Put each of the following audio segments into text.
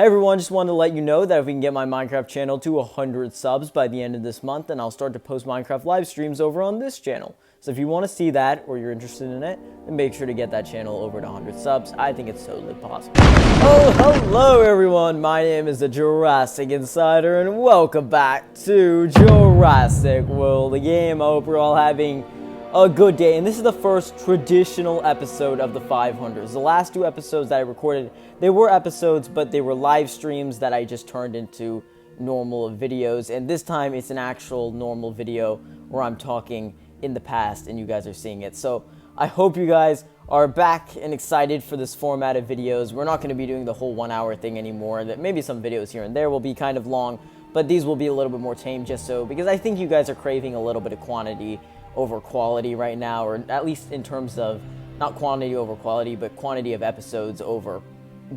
Hey everyone, just wanted to let you know that if we can get my Minecraft channel to 100 subs by the end of this month, then I'll start to post Minecraft live streams over on this channel. So if you want to see that, or you're interested in it, then make sure to get that channel over to 100 subs. I think it's totally possible. Oh, hello everyone, my name is the Jurassic Insider, and welcome back to Jurassic World, the game. I hope we're all having a good day, and this is the first traditional episode of the 500s. The last two episodes that I recorded, they were episodes, but they were live streams that I just turned into normal videos, and this time it's an actual normal video where I'm talking in the past and you guys are seeing it. So I hope you guys are back and excited for this format of videos. We're not going to be doing the whole 1 hour thing anymore. That maybe some videos here and there will be kind of long, but these will be a little bit more tame, just so because I think you guys are craving a little bit of quantity over quality right now, or at least in terms of not quantity over quality, but quantity of episodes over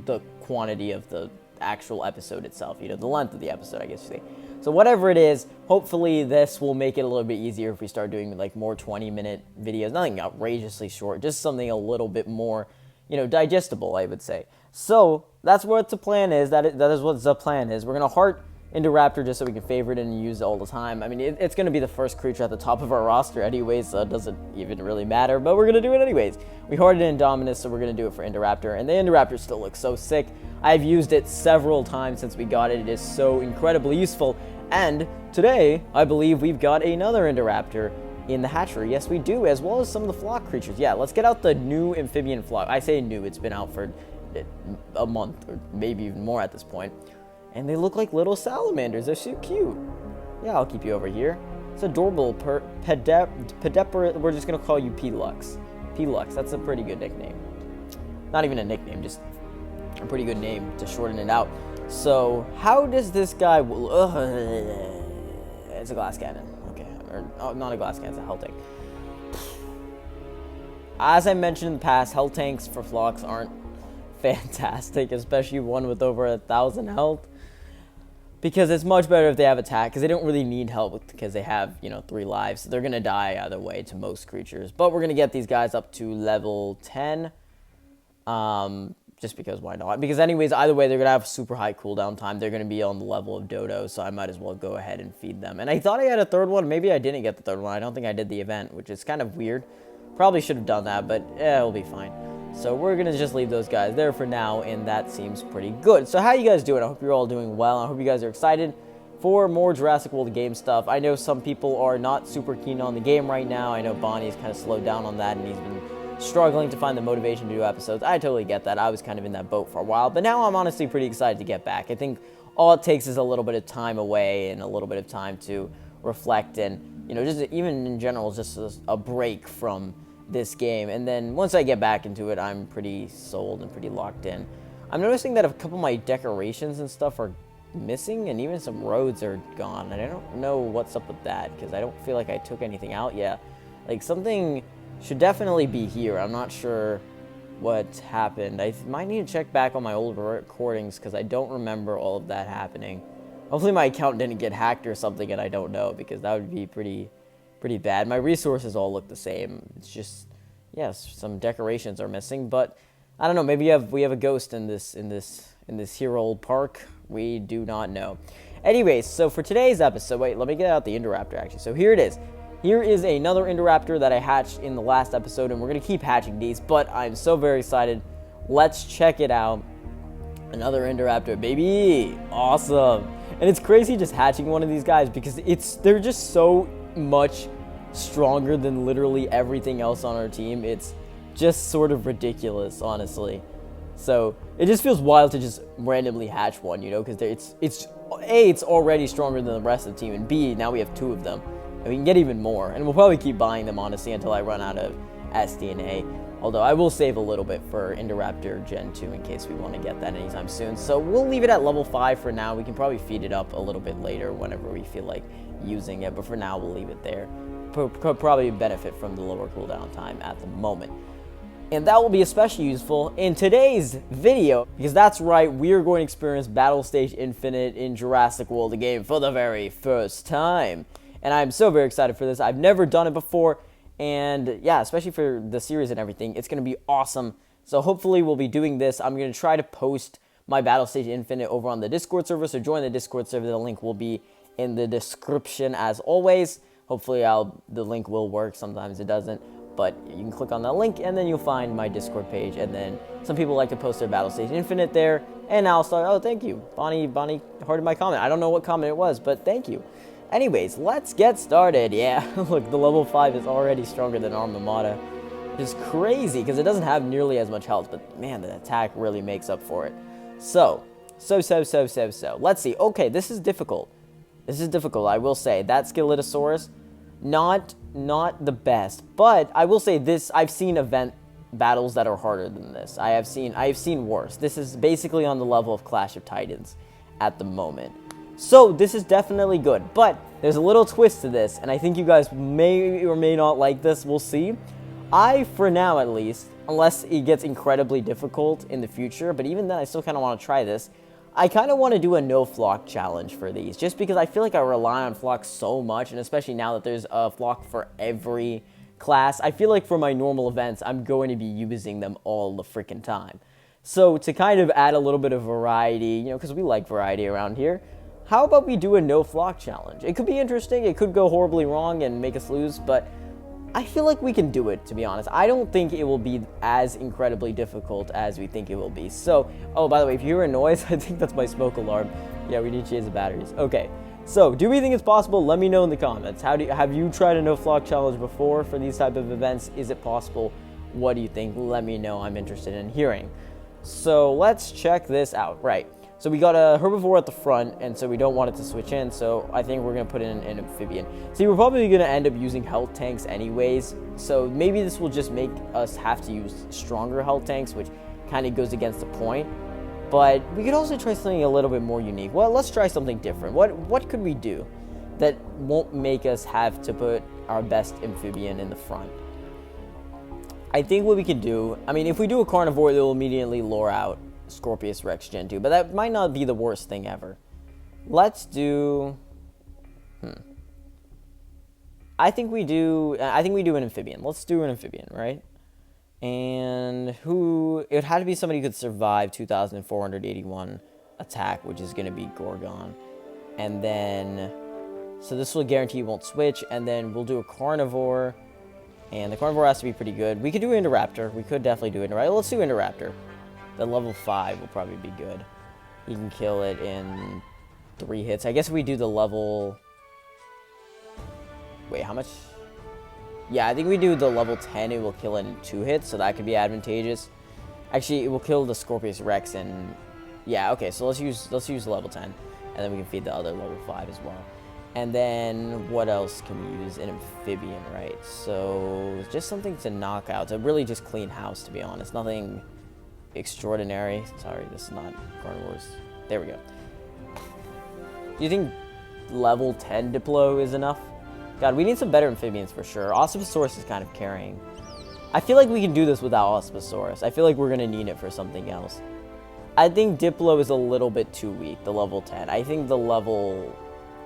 the quantity of the actual episode itself, you know, the length of the episode, I guess you say. So whatever it is, hopefully this will make it a little bit easier if we start doing like more 20-minute videos, nothing outrageously short, just something a little bit more, you know, digestible, I would say. So that's what the plan is. That is what the plan is. We're gonna heart Indoraptor just so we can favorite it and use it all the time. I mean, it's going to be the first creature at the top of our roster anyways, so it doesn't even really matter, but we're going to do it anyways. We hearted Indominus, so we're going to do it for Indoraptor, and the Indoraptor still looks so sick. I've used it several times since we got it. It is so incredibly useful, and today, I believe we've got another Indoraptor in the hatchery. Yes, we do, as well as some of the flock creatures. Yeah, let's get out the new amphibian flock. I say new, it's been out for a month, or maybe even more at this point. And they look like little salamanders. They're so cute. Yeah, I'll keep you over here. It's adorable. We're just going to call you P-Lux. P-Lux, that's a pretty good nickname. Not even a nickname, just a pretty good name to shorten it out. So, how does this guy... it's a glass cannon. Okay. Or, not a glass cannon, it's a hell tank. As I mentioned in the past, hell tanks for flocks aren't fantastic, especially one with over 1,000 health. Because it's much better if they have attack, because they don't really need help because they have, you know, 3 lives. So they're going to die either way to most creatures. But we're going to get these guys up to level 10. Just because why not? Because anyways, either way, they're going to have super high cooldown time. They're going to be on the level of Dodo, so I might as well go ahead and feed them. And I thought I had a third one. Maybe I didn't get the third one. I don't think I did the event, which is kind of weird. Probably should have done that, but it'll be fine. So we're going to just leave those guys there for now, and that seems pretty good. So how you guys doing? I hope you're all doing well. I hope you guys are excited for more Jurassic World game stuff. I know some people are not super keen on the game right now. I know Bonnie's kind of slowed down on that, and he's been struggling to find the motivation to do episodes. I totally get that. I was kind of in that boat for a while, but now I'm honestly pretty excited to get back. I think all it takes is a little bit of time away and a little bit of time to reflect and, you know, just even in general, just a break from this game, and then once I get back into it, I'm pretty sold and pretty locked in. I'm noticing that a couple of my decorations and stuff are missing, and even some roads are gone, and I don't know what's up with that, because I don't feel like I took anything out yet. Like, something should definitely be here. I'm not sure what happened. I might need to check back on my old recordings, because I don't remember all of that happening. Hopefully my account didn't get hacked or something, and I don't know, because that would be pretty bad. My resources all look the same. It's just, yes, some decorations are missing, but I don't know. Maybe we have a ghost in this hero old park. We do not know. Anyways, so for today's episode, wait, let me get out the Indoraptor actually. So here it is. Here is another Indoraptor that I hatched in the last episode, and we're gonna keep hatching these. But I'm so very excited. Let's check it out. Another Indoraptor, baby, awesome! And it's crazy just hatching one of these guys because they're just so much stronger than literally everything else on our team. It's just sort of ridiculous, honestly. So it just feels wild to just randomly hatch one, you know, because it's already stronger than the rest of the team, and B, now we have 2 of them, and we can get even more, and we'll probably keep buying them, honestly, until I run out of SDNA. Although I will save a little bit for Indoraptor Gen 2 in case we want to get that anytime soon. So we'll leave it at level 5 for now. We can probably feed it up a little bit later whenever we feel like using it. But for now, we'll leave it there. Could probably benefit from the lower cooldown time at the moment. And that will be especially useful in today's video, because that's right, we are going to experience Battle Stage Infinite in Jurassic World, the game, for the very first time. And I'm so very excited for this. I've never done it before. And yeah, especially for the series and everything, it's going to be awesome. So hopefully we'll be doing this. I'm going to try to post my Battle Stage Infinite over on the Discord server. So join the Discord server. The link will be in the description as always. Hopefully the link will work. Sometimes it doesn't. But you can click on that link and then you'll find my Discord page. And then some people like to post their Battle Stage Infinite there. And I'll start, oh, thank you. Bonnie hearted my comment. I don't know what comment it was, but thank you. Anyways, let's get started. Yeah, look, the level 5 is already stronger than Armamata. Which is crazy because it doesn't have nearly as much health. But man, the attack really makes up for it. So. Let's see. Okay, this is difficult. This is difficult, I will say. That Skeletosaurus, not the best. But I will say this, I've seen event battles that are harder than this. I've seen worse. This is basically on the level of Clash of Titans at the moment. So this is definitely good. But there's a little twist to this, and I think you guys may or may not like this. We'll see. For now at least, unless it gets incredibly difficult in the future, but even then I still kind of want to try this. I kind of want to do a no flock challenge for these, just because I feel like I rely on flocks so much, and especially now that there's a flock for every class, I feel like for my normal events, I'm going to be using them all the freaking time. So to kind of add a little bit of variety, you know, because we like variety around here, how about we do a no flock challenge? It could be interesting, it could go horribly wrong and make us lose, but I feel like we can do it, to be honest. I don't think it will be as incredibly difficult as we think it will be. So, oh, by the way, if you hear a noise, I think that's my smoke alarm. Yeah, we need to change the batteries. Okay, so do we think it's possible? Let me know in the comments. Have you tried a no flock challenge before for these type of events? Is it possible? What do you think? Let me know. I'm interested in hearing. So let's check this out. Right. So we got a herbivore at the front, and so we don't want it to switch in, so I think we're going to put in an amphibian. See, we're probably going to end up using health tanks anyways, so maybe this will just make us have to use stronger health tanks, which kind of goes against the point. But we could also try something a little bit more unique. Well, let's try something different. What could we do that won't make us have to put our best amphibian in the front? I think what we could do, I mean, if we do a carnivore, they'll immediately lure out Scorpius Rex Gen 2, but that might not be the worst thing ever. Let's do I think we do an amphibian. Let's do an amphibian, right? And it had to be somebody who could survive 2,481 attack, which is going to be Gorgon. And then so this will guarantee it won't switch, and then we'll do a carnivore, and the carnivore has to be pretty good. We could do Indoraptor. We could definitely do Indoraptor. Let's do Indoraptor. The level 5 will probably be good. You can kill it in 3 hits. I guess if we do the level... Wait, how much? Yeah, I think we do the level 10, it will kill it in 2 hits, so that could be advantageous. Actually, it will kill the Scorpius Rex in... Yeah, okay, so let's use level 10, and then we can feed the other level 5 as well. And then, what else can we use? An amphibian, right? So, just something to knock out, to really just clean house, to be honest. Nothing extraordinary. Sorry, this is not carnivores. There we go. Do you think level 10 Diplo is enough? God, we need some better amphibians for sure. Ossiposaurus is kind of carrying. I feel like we can do this without Ossiposaurus. I feel like we're going to need it for something else. I think Diplo is a little bit too weak, the level 10. I think the level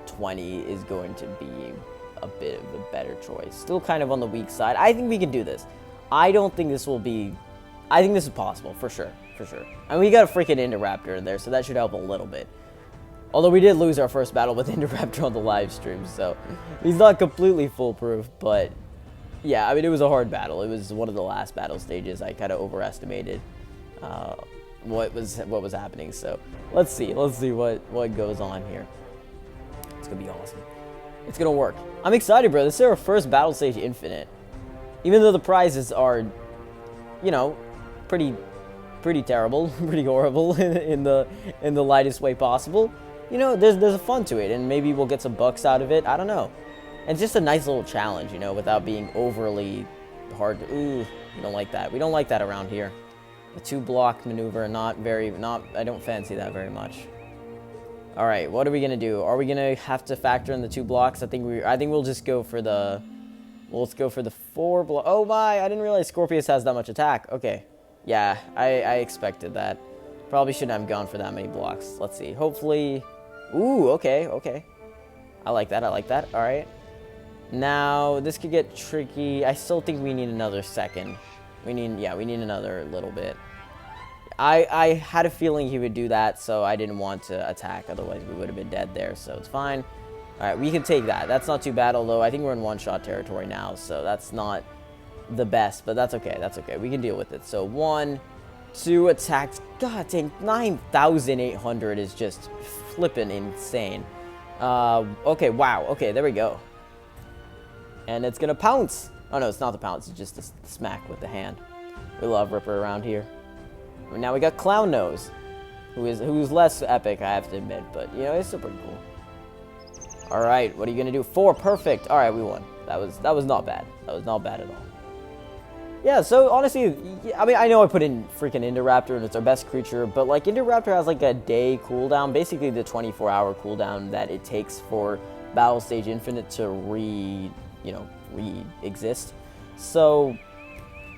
20 is going to be a bit of a better choice. Still kind of on the weak side. I think we can do this. I don't think this will be... I think this is possible, for sure, for sure. And we got a freaking Indoraptor in there, so that should help a little bit. Although we did lose our first battle with Indoraptor on the live stream, so he's not completely foolproof, but yeah, I mean, it was a hard battle. It was one of the last battle stages. I kind of overestimated what was happening, so let's see what goes on here. It's gonna be awesome. It's gonna work. I'm excited, bro. This is our first battle stage infinite. Even though the prizes are, you know, pretty terrible, pretty horrible in the lightest way possible. You know, there's a fun to it, and maybe we'll get some bucks out of it. I don't know. And it's just a nice little challenge, you know, without being overly hard to... Ooh, we don't like that. We don't like that around here. The 2-block maneuver, I don't fancy that very much. All right, what are we gonna do? Are we gonna have to factor in the 2 blocks? I think we'll just go for the... Well, let's go for the 4 block. Oh my, I didn't realize Scorpius has that much attack. Okay. Yeah, I expected that. Probably shouldn't have gone for that many blocks. Let's see. Hopefully... Ooh, okay. I like that. All right. Now, this could get tricky. I still think we need another second. We need another little bit. I had a feeling he would do that, so I didn't want to attack. Otherwise, we would have been dead there, so it's fine. All right, we can take that. That's not too bad, although I think we're in one-shot territory now, so that's not the best, but that's okay. That's okay. We can deal with it. So 1, 2 attacks. God dang, 9,800 is just flipping insane. Okay, wow. Okay, there we go. And it's going to pounce. Oh, no, it's not the pounce. It's just the smack with the hand. We love Ripper around here. And now we got Clown Nose, who's less epic, I have to admit, but, you know, it's still pretty cool. All right, what are you going to do? 4, perfect. All right, we won. That was not bad. That was not bad at all. Yeah, so honestly, I mean, I know I put in freaking Indoraptor and it's our best creature, but like Indoraptor has like a day cooldown, basically the 24-hour cooldown that it takes for Battle Stage Infinite to re-exist. So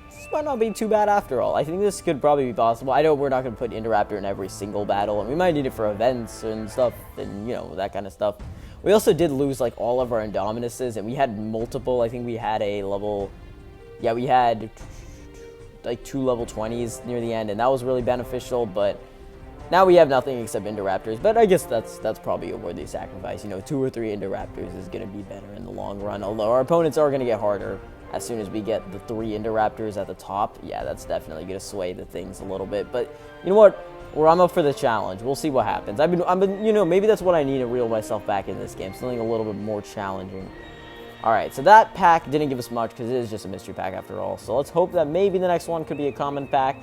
this might not be too bad after all. I think this could probably be possible. I know we're not going to put Indoraptor in every single battle, and we might need it for events and stuff, and you know, that kind of stuff. We also did lose like all of our Indominuses, and we had multiple. I think we had a level. Yeah, we had like 2 level 20s near the end, and that was really beneficial, but now we have nothing except Indoraptors, but I guess that's probably a worthy sacrifice. You know, 2 or 3 Indoraptors is going to be better in the long run, although our opponents are going to get harder as soon as we get the 3 Indoraptors at the top. Yeah, that's definitely going to sway the things a little bit, but you know what? I'm up for the challenge. We'll see what happens. I've been, you know, maybe that's what I need to reel myself back in this game, something a little bit more challenging. Alright, so that pack didn't give us much because it is just a mystery pack after all. So let's hope that maybe the next one could be a common pack.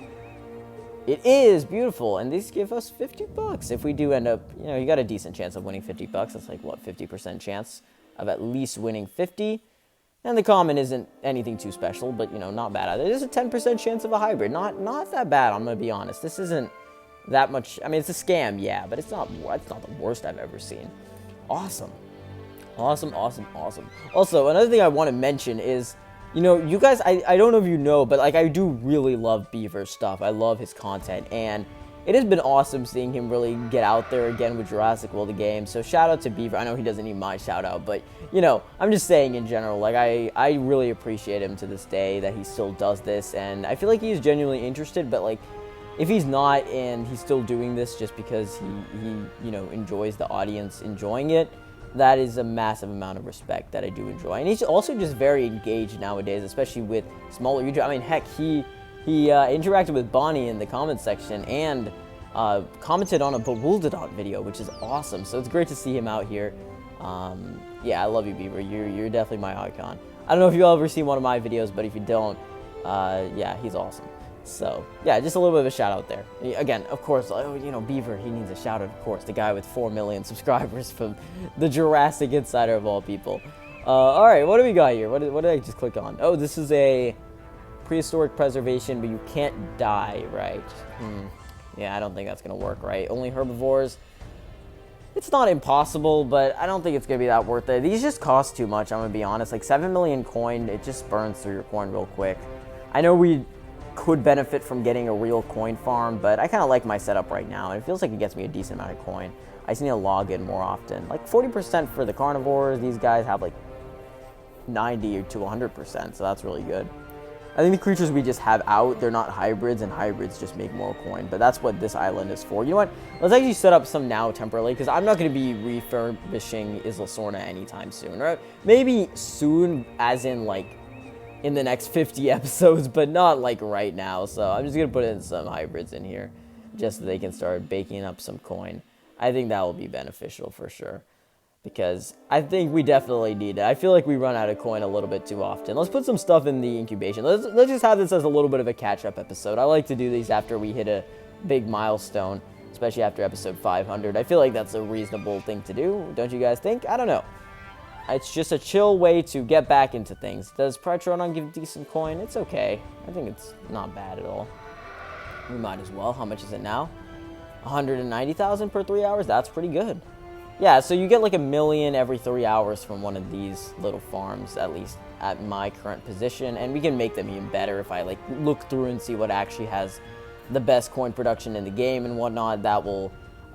It is beautiful, and these give us 50 bucks. If we do end up, you know, you got a decent chance of winning 50 bucks. That's like, what, 50% chance of at least winning 50. And the common isn't anything too special, but, you know, not bad either. There's a 10% chance of a hybrid. Not that bad, I'm going to be honest. This isn't that much. I mean, it's a scam, yeah, but it's not the worst I've ever seen. Awesome. Awesome, awesome, awesome. Also, another thing I want to mention is, you know, you guys, I don't know if you know, but, like, I do really love Beaver's stuff. I love his content, and it has been awesome seeing him really get out there again with Jurassic World, the game. So, shout out to Beaver. I know he doesn't need my shout out, but, you know, I'm just saying in general, like, I really appreciate him to this day that he still does this, and I feel like he's genuinely interested, but, like, if he's not and he's still doing this just because he you know, enjoys the audience enjoying it, that is a massive amount of respect that I do enjoy. And he's also just very engaged nowadays, especially with smaller YouTubers. I mean, heck, he interacted with Bonnie in the comment section and commented on a Bewildered video, which is awesome. So it's great to see him out here. Yeah, I love you, Beaver. You're definitely my icon. I don't know if you'll ever see one of my videos, but if you don't, yeah, he's awesome. So, yeah, just a little bit of a shout out there. Again, of course, you know, Beaver, he needs a shout out, of course. The guy with 4 million subscribers from the Jurassic Insider of all people. All right, what do we got here? What did I just click on? Oh, this is a prehistoric preservation, but you can't die, right? Yeah, I don't think that's going to work, right? Only herbivores. It's not impossible, but I don't think it's going to be that worth it. These just cost too much, I'm going to be honest. Like, 7 million coin, it just burns through your coin real quick. I know we could benefit from getting a real coin farm, but I kind of like my setup right now, and it feels like it gets me a decent amount of coin. I just need to log in more often. Like 40% for the carnivores. These guys have like 90 to 100%, so that's really good. I think the creatures we just have out, they're not hybrids, and hybrids just make more coin, but that's what this island is for. You know what? Let's actually set up some now temporarily, because I'm not going to be refurbishing Isla Sorna anytime soon, right? Maybe soon, as in like in the next 50 episodes, but not like right now. So I'm just gonna put in some hybrids in here just so they can start baking up some coin. I think that will be beneficial for sure, because I think we definitely need it. I feel like we run out of coin a little bit too often. Let's put some stuff in the incubation. Let's just have this as a little bit of a catch-up episode. I like to do these after we hit a big milestone, especially after episode 500. I feel like that's a reasonable thing to do, don't you guys think? I don't know. It's just a chill way to get back into things. Does Prytrodon give decent coin? It's okay. I think it's not bad at all. We might as well. How much is it now? 190,000 per 3 hours? That's pretty good. Yeah, so you get like 1 million every 3 hours from one of these little farms, at least at my current position. And we can make them even better if I like look through and see what actually has the best coin production in the game and whatnot.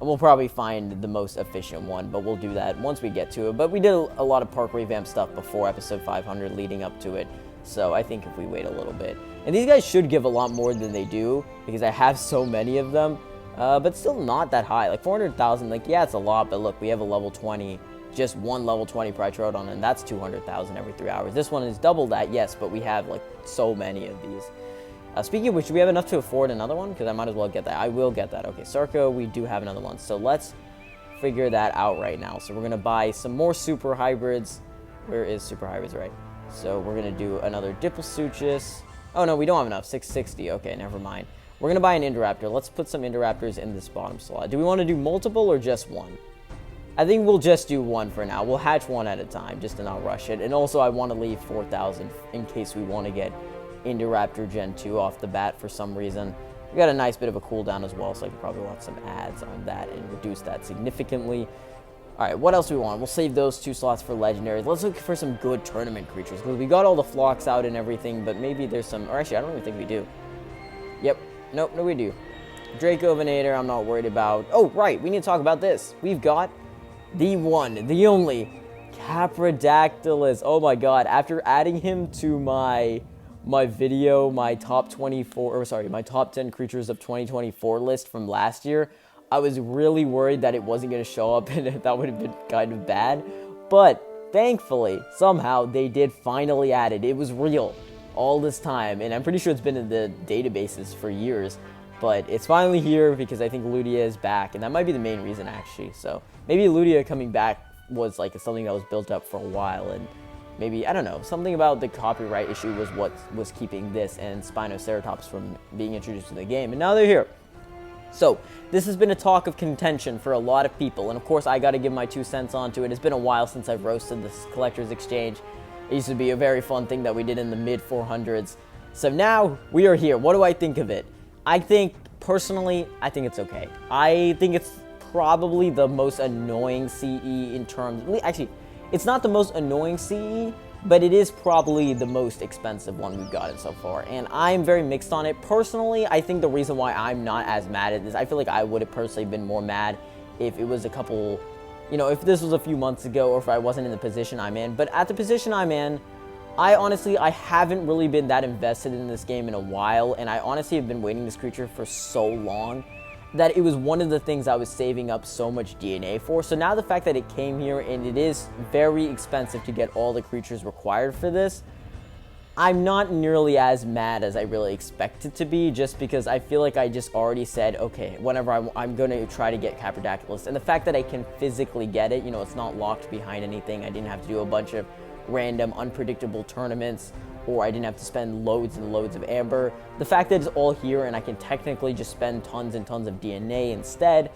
We'll probably find the most efficient one, but we'll do that once we get to it. But we did a lot of park revamp stuff before episode 500 leading up to it. So I think if we wait a little bit. And these guys should give a lot more than they do, because I have so many of them. But still not that high. Like 400,000, like, yeah, it's a lot, but look, we have a level 20, just one level 20 Prytrodon, and that's 200,000 every 3 hours. This one is double that, yes, but we have, like, so many of these. Speaking of which, do we have enough to afford another one? Because I might as well get that. I will get that. Okay, Sarco, we do have another one. So let's figure that out right now. So we're going to buy some more super hybrids. Where is super hybrids, right? So we're going to do another Diplasuchus. Oh, no, we don't have enough. 660. Okay, never mind. We're going to buy an Indoraptor. Let's put some Indoraptors in this bottom slot. Do we want to do multiple or just one? I think we'll just do one for now. We'll hatch one at a time just to not rush it. And also, I want to leave 4,000 in case we want to get Indoraptor Gen 2 off the bat for some reason. We got a nice bit of a cooldown as well, so I could probably want some ads on that and reduce that significantly. Alright, what else do we want? We'll save those 2 slots for legendaries. Let's look for some good tournament creatures, because we got all the flocks out and everything, but maybe there's some... Or actually, I don't even think we do. Yep. Nope, no we do. Draco Venator, I'm not worried about. Oh, right, we need to talk about this. We've got the one, the only, Caprodactylus. Oh my god, after adding him to my video, my top 24, or sorry, my top 10 creatures of 2024 list from last year, I was really worried that it wasn't going to show up, and that would have been kind of bad. But thankfully, somehow, they did finally add it. It was real all this time, and I'm pretty sure it's been in the databases for years. But it's finally here because I think Ludia is back, and that might be the main reason, actually. So maybe Ludia coming back was like something that was built up for a while, and maybe, I don't know, something about the copyright issue was what was keeping this and Spinoceratops from being introduced to the game, and now they're here. So, this has been a talk of contention for a lot of people, and of course I gotta give my 2 cents onto it. It's been a while since I've roasted this Collector's Exchange. It used to be a very fun thing that we did in the mid-400s. So now, we are here. What do I think of it? I think, personally, I think it's okay. I think it's probably the most annoying CE in terms... Actually, it's not the most annoying CE, but it is probably the most expensive one we've gotten so far, and I'm very mixed on it. Personally, I think the reason why I'm not as mad at this, I feel like I would have personally been more mad if it was a couple, you know, if this was a few months ago, or if I wasn't in the position I'm in. But at the position I'm in, I haven't really been that invested in this game in a while, and I honestly have been waiting this creature for so long that it was one of the things I was saving up so much DNA for. So now the fact that it came here and it is very expensive to get all the creatures required for this, I'm not nearly as mad as I really expect it to be, just because I feel like I just already said, okay, whenever I'm going to try to get Caprodactylus. And the fact that I can physically get it, you know, it's not locked behind anything. I didn't have to do a bunch of random, unpredictable tournaments, or I didn't have to spend loads and loads of amber. The fact that it's all here and I can technically just spend tons and tons of DNA instead,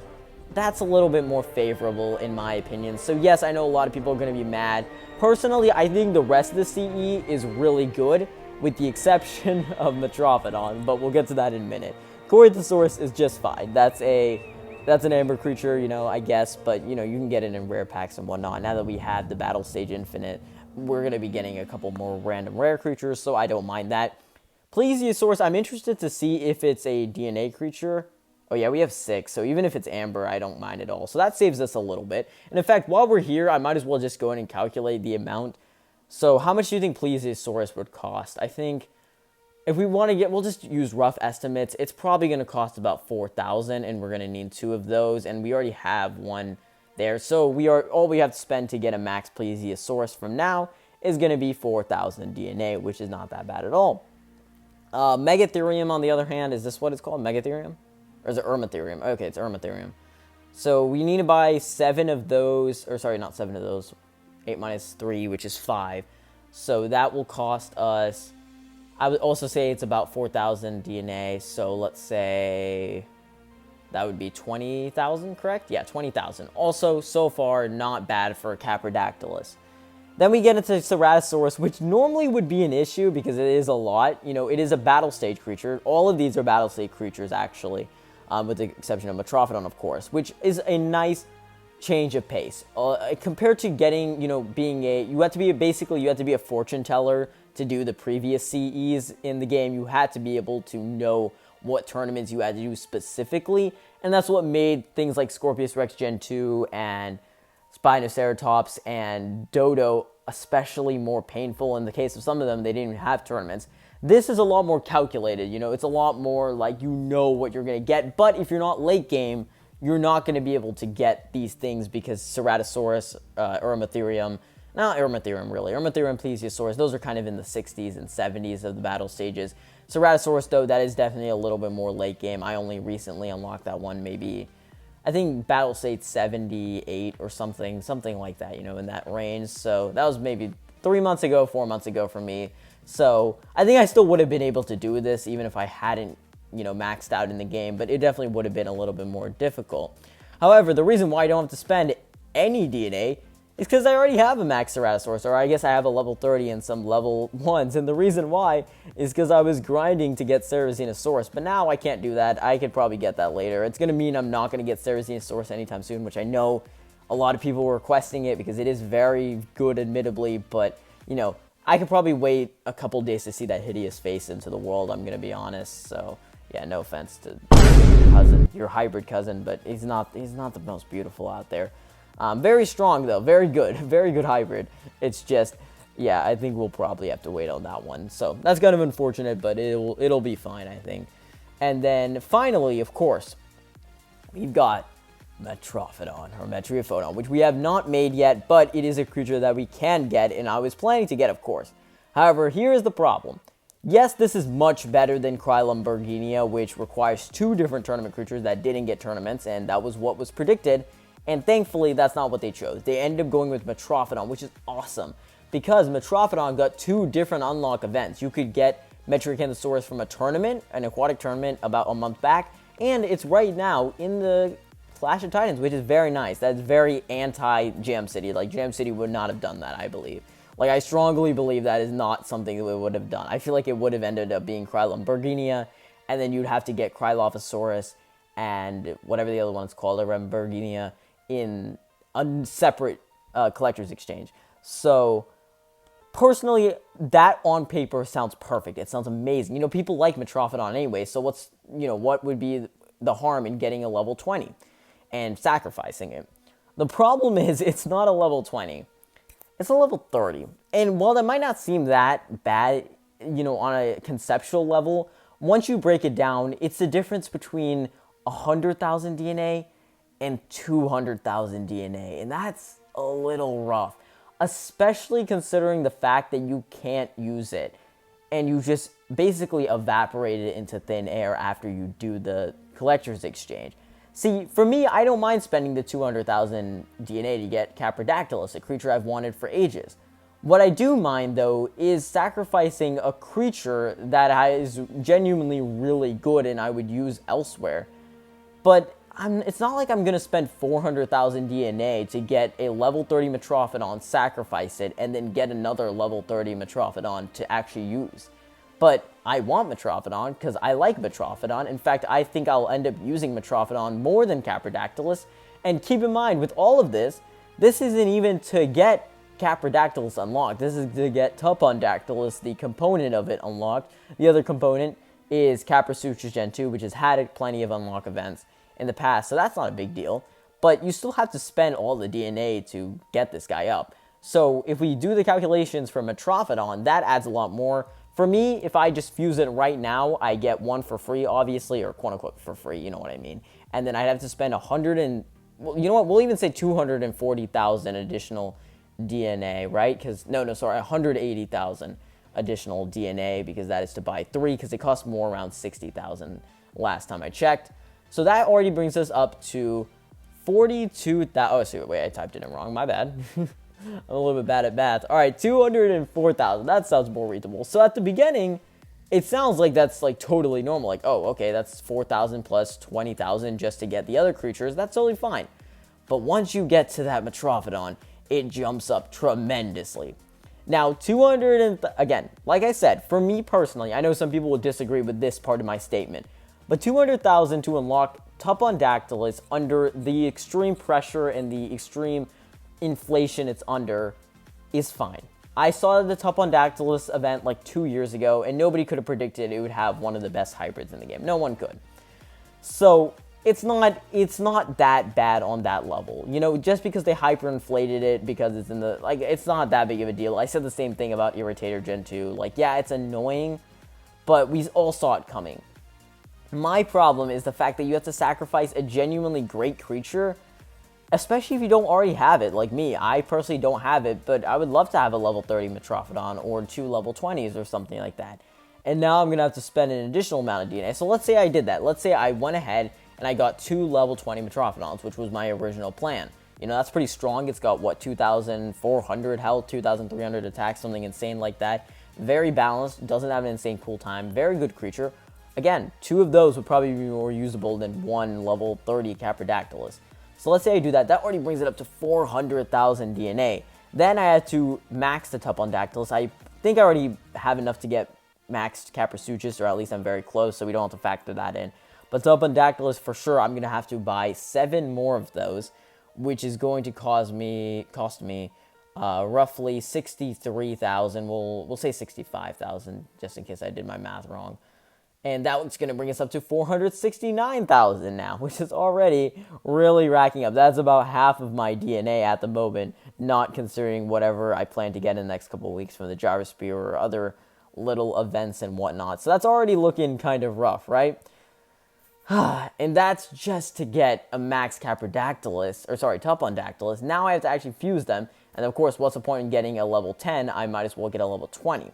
that's a little bit more favorable in my opinion. So yes, I know a lot of people are going to be mad. Personally, I think the rest of the CE is really good, with the exception of Metrophodon, but we'll get to that in a minute. Corythosaurus is just fine. That's an amber creature, you know, I guess, but you know, you can get it in rare packs and whatnot. Now that we have the Battle Stage Infinite, we're going to be getting a couple more random rare creatures, so I don't mind that. Plesiosaurus, I'm interested to see if it's a DNA creature. Oh yeah, we have 6, so even if it's amber, I don't mind at all. So that saves us a little bit. And in fact, while we're here, I might as well just go in and calculate the amount. So how much do you think Plesiosaurus would cost? I think if we want to get, we'll just use rough estimates. It's probably going to cost about 4,000, and we're going to need 2 of those, and we already have one there. So all we have to spend to get a max Plesiosaurus from now is going to be 4,000 DNA, which is not that bad at all. Megatherium, on the other hand, is this what it's called? Megatherium? Or is it Ermatherium? Okay, it's Ermatherium. So we need to buy 7 of those, or sorry, not 7 of those. 8 minus 3, which is 5. So that will cost us, I would also say it's about 4,000 DNA. So let's say that would be 20,000, correct? Yeah, 20,000. Also, so far, not bad for a Caprodactylus. Then we get into Ceratosaurus, which normally would be an issue because it is a lot. You know, it is a battle stage creature. All of these are battle stage creatures, actually, with the exception of Metrophodon, of course, which is a nice change of pace. Compared to getting, you know, being you had to be a fortune teller to do the previous CEs in the game. You had to be able to know what tournaments you had to do specifically, and that's what made things like Scorpius Rex Gen 2 and Spinoceratops and Dodo especially more painful. In the case of some of them, they didn't even have tournaments. This is a lot more calculated, it's a lot more like what you're going to get. But if you're not late game, you're not going to be able to get these things because Ceratosaurus, Irmatherium, not Irmatherium really, Irmatherium, Plesiosaurus, those are kind of in the 60s and 70s of the battle stages. Ceratosaurus, though, that is definitely a little bit more late game. I only recently unlocked that one, maybe, I think battle state 78 or something like that, in that range. So that was maybe 4 months ago for me. So I think I still would have been able to do this even if I hadn't, maxed out in the game, but it definitely would have been a little bit more difficult. However, the reason why I don't have to spend any DNA is because I already have a max Ceratosaurus, or I guess I have a level 30 and some level 1s, and the reason why is because I was grinding to get Ceratosaurus, but now I can't do that. I could probably get that later. It's going to mean I'm not going to get Ceratosaurus anytime soon, which I know a lot of people were requesting it because it is very good, admittedly, but, I could probably wait a couple days to see that hideous face into the world, I'm going to be honest. So, yeah, no offense to your hybrid cousin, but he's not the most beautiful out there. Very strong, though. Very good. Very good hybrid. It's just, yeah, I think we'll probably have to wait on that one. So, that's kind of unfortunate, but it'll be fine, I think. And then, finally, of course, we've got Metrophodon, or Metriophodon, which we have not made yet, but it is a creature that we can get, and I was planning to get, of course. However, here is the problem. Yes, this is much better than Krylumburginia, which requires 2 different tournament creatures that didn't get tournaments, and that was what was predicted, and thankfully, that's not what they chose. They ended up going with Metrophodon, which is awesome, because Metrophodon got 2 different unlock events. You could get Metriacanthosaurus from a tournament, an aquatic tournament, about a month back, and it's right now in the Clash of Titans, which is very nice. That's very anti-Jam City. Like, Jam City would not have done that, I believe. Like, I strongly believe that is not something that we would have done. I feel like it would have ended up being Krylumburginia, and then you'd have to get Krylophosaurus and whatever the other one's called, Remburginia, in a separate collector's exchange. So, personally, that on paper sounds perfect. It sounds amazing. People like Metrophodon anyway, so what would be the harm in getting a level 20? And sacrificing it. The problem is it's not a level 20. It's a level 30. And while that might not seem that bad, on a conceptual level, once you break it down, it's the difference between 100,000 DNA and 200,000 DNA. And that's a little rough, especially considering the fact that you can't use it. And you just basically evaporate it into thin air after you do the collector's exchange. See, for me, I don't mind spending the 200,000 DNA to get Caprodactylus, a creature I've wanted for ages. What I do mind, though, is sacrificing a creature that is genuinely really good and I would use elsewhere. But it's not like I'm going to spend 400,000 DNA to get a level 30 Metrophodon, sacrifice it, and then get another level 30 Metrophodon to actually use. But I want Metrophodon because I like Metrophodon. In fact, I think I'll end up using Metrophodon more than Caprodactylus. And keep in mind, with all of this, this isn't even to get Caprodactylus unlocked. This is to get Tupondactylus, the component of it, unlocked. The other component is Caprasutras Gen 2, which has had plenty of unlock events in the past, so that's not a big deal. But you still have to spend all the DNA to get this guy up. So if we do the calculations for Metrophodon, that adds a lot more. For me, if I just fuse it right now, I get 1 for free, obviously, or quote-unquote for free, you know what I mean. And then I'd have to spend 100 and, well, you know what, we'll even say 240,000 additional DNA, right? Because, no, sorry, 180,000 additional DNA, because that is to buy 3, because it costs more, around 60,000 last time I checked. So that already brings us up to 42,000, oh, wait, I typed it in wrong, my bad. I'm a little bit bad at math. All right, 204,000. That sounds more reasonable. So at the beginning, it sounds like that's like totally normal. Like, oh, okay, that's 4,000 plus 20,000 just to get the other creatures. That's totally fine. But once you get to that Metrophodon, it jumps up tremendously. Now, again, like I said, for me personally, I know some people will disagree with this part of my statement, but 200,000 to unlock Tupondactylus under the extreme pressure and the extreme inflation it's under is fine. I saw the Tupondactylus event like 2 years ago, and nobody could have predicted it would have one of the best hybrids in the game. No one could. So it's not that bad on that level. Just because they hyperinflated it because it's in the, like, it's not that big of a deal. I said the same thing about Irritator Gen 2. Like, yeah, it's annoying, but we all saw it coming. My problem is the fact that you have to sacrifice a genuinely great creature, especially if you don't already have it. Like me, I personally don't have it, but I would love to have a level 30 Metrophodon or 2 level 20s or something like that. And now I'm going to have to spend an additional amount of DNA. So let's say I did that. Let's say I went ahead and I got 2 level 20 Metrophodons, which was my original plan. That's pretty strong. It's got, 2,400 health, 2,300 attack, something insane like that. Very balanced, doesn't have an insane cool time, very good creature. Again, 2 of those would probably be more usable than 1 level 30 Caprodactylus. So let's say I do that. That already brings it up to 400,000 DNA. Then I had to max the Tupondactylus. I think I already have enough to get maxed Caprasuchus, or at least I'm very close, so we don't have to factor that in. But Tupondactylus, for sure, I'm going to have to buy 7 more of those, which is going to cost me roughly 63,000. We'll say 65,000, just in case I did my math wrong. And that's going to bring us up to 469,000 now, which is already really racking up. That's about half of my DNA at the moment, not considering whatever I plan to get in the next couple of weeks from the Gyrosphere or other little events and whatnot. So that's already looking kind of rough, right? And that's just to get a max Tupondactylus. Now I have to actually fuse them. And of course, what's the point in getting a level 10? I might as well get a level 20.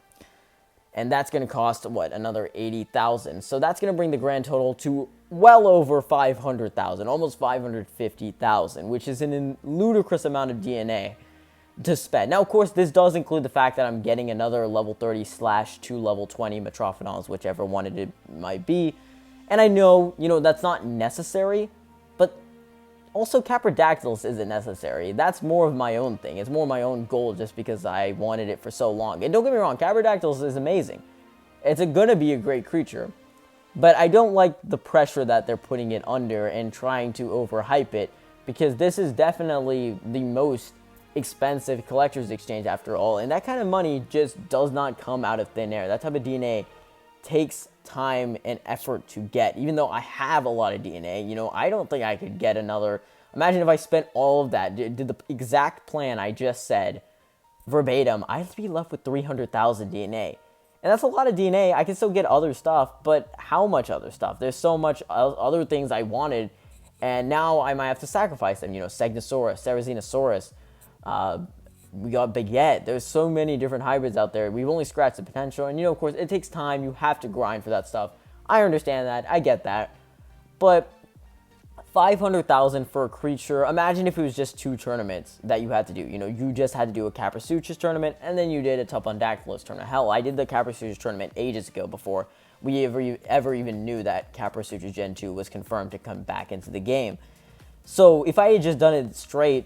And that's going to cost, another 80,000. So that's going to bring the grand total to well over 500,000, almost 550,000, which is a ludicrous amount of DNA to spend. Now, of course, this does include the fact that I'm getting another level 30/2 level 20 Metrophodons, whichever one it might be. And I know, that's not necessary, but also Caprodactylus isn't necessary. That's more of my own thing. It's more my own goal just because I wanted it for so long. And don't get me wrong, Caprodactylus is amazing. It's going to be a great creature. But I don't like the pressure that they're putting it under and trying to overhype it, because this is definitely the most expensive collector's exchange after all. And that kind of money just does not come out of thin air. That type of DNA takes time and effort to get. Even though I have a lot of DNA, I don't think I could get another. Imagine if I spent all of that, did the exact plan I just said verbatim, I'd be left with 300,000 DNA. And that's a lot of DNA. I can still get other stuff, but how much other stuff? There's so much other things I wanted, and now I might have to sacrifice them. Segnosaurus, Cerazenosaurus, we got Baguette. There's so many different hybrids out there. We've only scratched the potential. And, of course, it takes time. You have to grind for that stuff. I understand that. I get that. But 500,000 for a creature. Imagine if it was just 2 tournaments that you had to do. You just had to do a Caprasuchus tournament, and then you did a Tupondactylus tournament. Hell, I did the Caprasuchus tournament ages ago before we ever even knew that Caprasuchus Gen 2 was confirmed to come back into the game. So if I had just done it straight,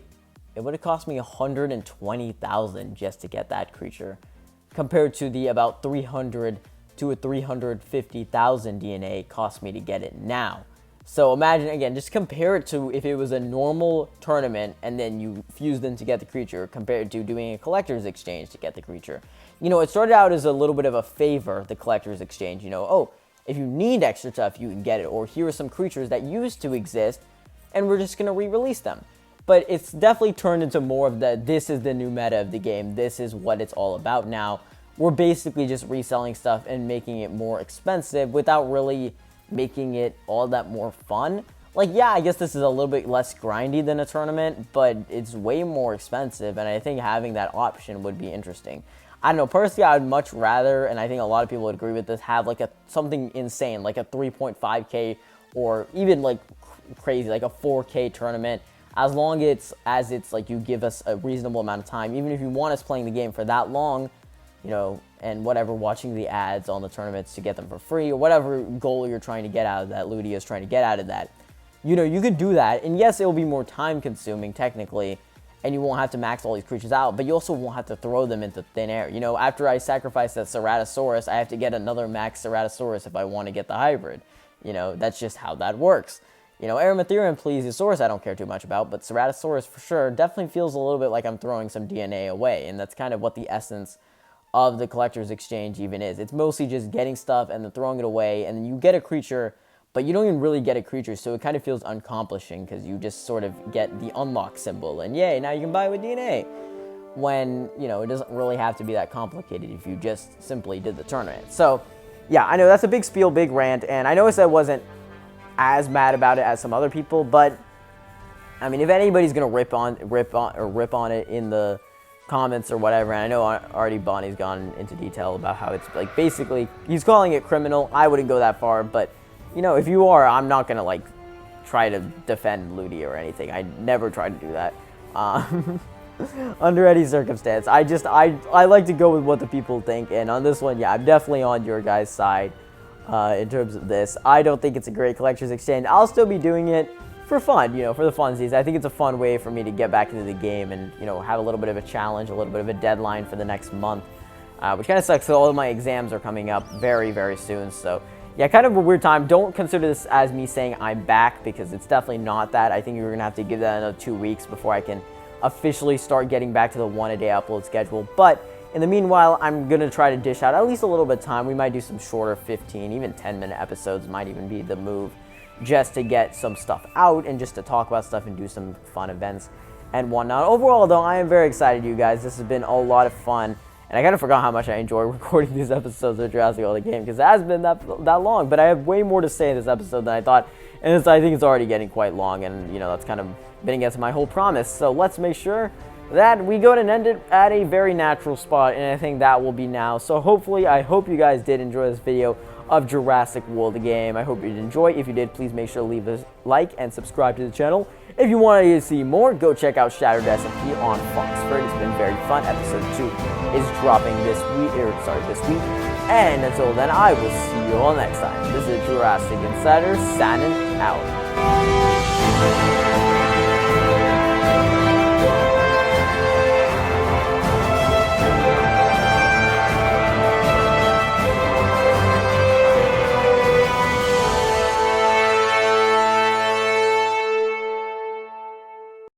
it would have cost me 120,000 just to get that creature, compared to the about 300 to 350,000 DNA it cost me to get it now. So imagine, again, just compare it to if it was a normal tournament and then you fused them to get the creature, compared to doing a collector's exchange to get the creature. It started out as a little bit of a favor, the collector's exchange. If you need extra stuff, you can get it. Or here are some creatures that used to exist, and we're just going to re-release them. But it's definitely turned into more of this is the new meta of the game. This is what it's all about now. We're basically just reselling stuff and making it more expensive without really making it all that more fun. Like, yeah, I guess this is a little bit less grindy than a tournament, but it's way more expensive, and I think having that option would be interesting. I don't know, personally, I would much rather, and I think a lot of people would agree with this, have like something insane, like a 3.5K or even like crazy, like a 4K tournament. As long as it's like you give us a reasonable amount of time, even if you want us playing the game for that long, and whatever, watching the ads on the tournaments to get them for free, or whatever goal you're trying to get out of that, Ludia is trying to get out of that, you could do that. And yes, it will be more time consuming technically, and you won't have to max all these creatures out, but you also won't have to throw them into thin air. After I sacrifice that Ceratosaurus, I have to get another max Ceratosaurus if I want to get the hybrid. That's just how that works. Aeromatherium and Plesiosaurus I don't care too much about, but Ceratosaurus for sure definitely feels a little bit like I'm throwing some DNA away, and that's kind of what the essence of the collector's exchange even is. It's mostly just getting stuff and then throwing it away, and then you get a creature, but you don't even really get a creature, so it kind of feels unaccomplishing because you just sort of get the unlock symbol, and yay, now you can buy it with DNA. When, you know, it doesn't really have to be that complicated if you just simply did the tournament. So, yeah, I know that's a big spiel, big rant, and I noticed I wasn't as mad about it as some other people, but I mean, if anybody's gonna rip on it in the comments or whatever, and I know already Bonnie's gone into detail about how it's like basically he's calling it criminal. I wouldn't go that far, but you know, if you are, I'm not gonna like try to defend Ludi or anything. I never try to do that. Under any circumstance. I like to go with what the people think, and on this one, yeah, I'm definitely on your guys' side in terms of this. I don't think it's a great collector's exchange. I'll still be doing it for fun, you know, for the funsies. I think it's a fun way for me to get back into the game and, you know, have a little bit of a challenge, a little bit of a deadline for the next month, which kind of sucks because all of my exams are coming up very, very soon, so yeah, kind of a weird time. Don't consider this as me saying I'm back, because it's definitely not that. I think you're going to have to give that another 2 weeks before I can officially start getting back to the one-a-day upload schedule. But in the meanwhile, I'm going to try to dish out at least a little bit of time. We might do some shorter 15, even 10-minute episodes might even be the move, just to get some stuff out and just to talk about stuff and do some fun events and whatnot. Overall, though, I am very excited, you guys. This has been a lot of fun. And I kind of forgot how much I enjoy recording these episodes of Jurassic World the game, because it has been that long. But I have way more to say in this episode than I thought, and I think it's already getting quite long, and you know that's kind of been against my whole promise. So let's make sure that we go and end it at a very natural spot, and I think that will be now. So hopefully, I hope you guys did enjoy this video of Jurassic World the game. I hope you did enjoy. If you did, please make sure to leave a like and subscribe to the channel. If you want to see more, go check out Shattered SMP on Foxford. It's been very fun. Episode 2 is dropping this week. And until then, I will see you all next time. This is Jurassic Insider signing out.